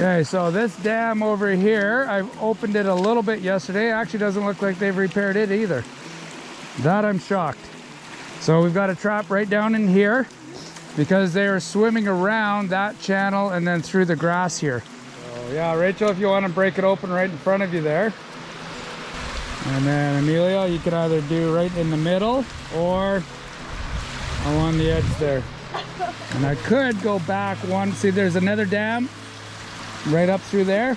Okay, so this dam over here, I opened it a little bit yesterday. Actually doesn't look like they've repaired it either. That I'm shocked. So we've got a trap right down in here because they are swimming around that channel and then through the grass here. So yeah, Rachel, if you want to break it open right in front of you there. And then Amelia, you can either do right in the middle or along the edge there. And I could go back one. See, there's another dam right up through there.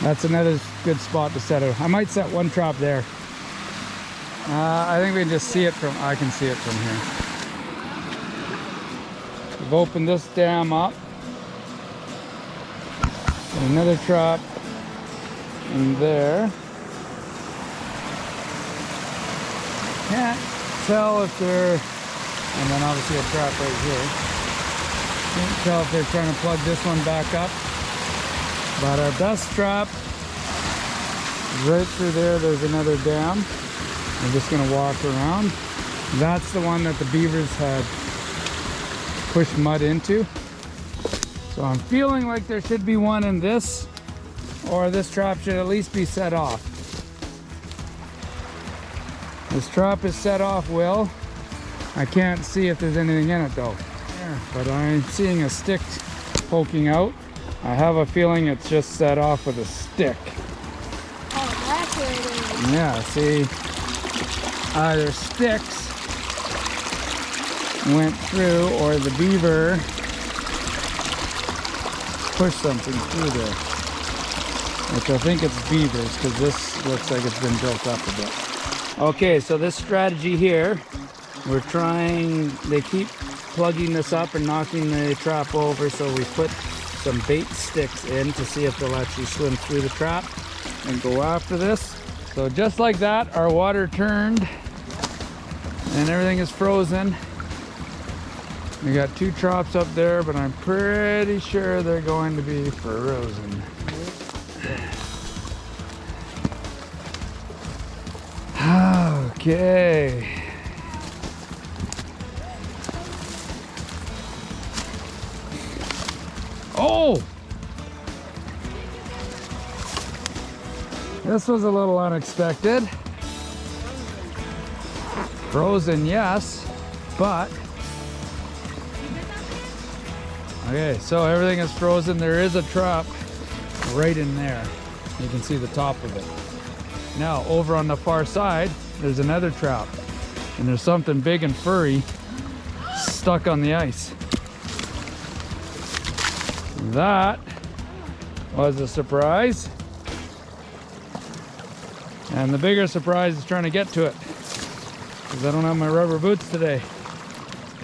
That's another good spot to set it. I might set one trap there. I think we can just see it from, I can see it from here. We've opened this dam up. Another trap in there. Can't tell if they're, and then obviously a trap right here. Can't tell if they're trying to plug this one back up. But our best trap is right through there. There's another dam. I'm just going to walk around. That's the one that the beavers had pushed mud into. So I'm feeling like there should be one in this, or this trap should at least be set off. This trap is set off, Will. I can't see if there's anything in it though. Yeah, but I'm seeing a stick poking out. I have a feeling it's just set off with a stick. Oh, that's what it is. Yeah, see, either sticks went through or the beaver pushed something through there. Which I think it's beavers, because this looks like it's been built up a bit. Okay, so this strategy here, we're trying, they keep plugging this up and knocking the trap over, so we put some bait sticks in to see if they'll actually swim through the trap and go after this. So just like that, our water turned and everything is frozen. We got two traps up there, but I'm pretty sure they're going to be frozen. Okay. Oh! This was a little unexpected. Frozen, yes, but... Okay, so everything is frozen. There is a trap right in there. You can see the top of it. Now, over on the far side, there's another trap. And there's something big and furry stuck on the ice. That was a surprise. And the bigger surprise is trying to get to it, because I don't have my rubber boots today.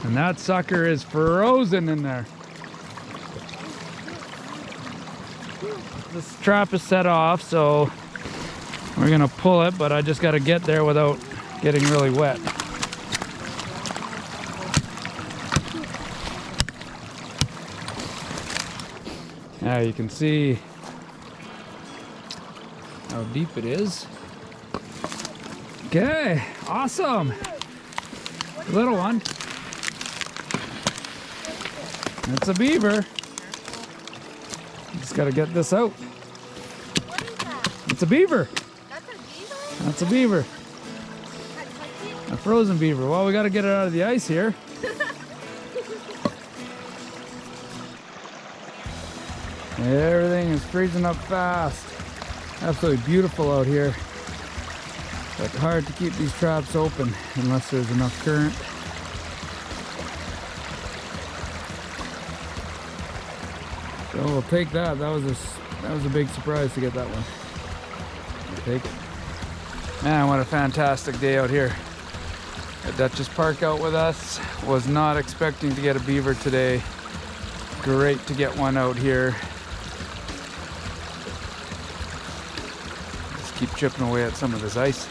And that sucker is frozen in there. This trap is set off, so we're gonna pull it, but I just gotta get there without getting really wet. Now you can see how deep it is. Okay, awesome. Little one. It's a beaver. Just gotta get this out. What is that? It's a beaver. That's a beaver? That's a beaver. A frozen beaver. Well, we gotta get it out of the ice here. Everything is freezing up fast. Absolutely beautiful out here. But hard to keep these traps open unless there's enough current. So we'll take that. That was a big surprise to get that one. We'll take it. Man, what a fantastic day out here at Dutchess Park out with us. Was not expecting to get a beaver today. Great to get one out here. Just keep chipping away at some of this ice.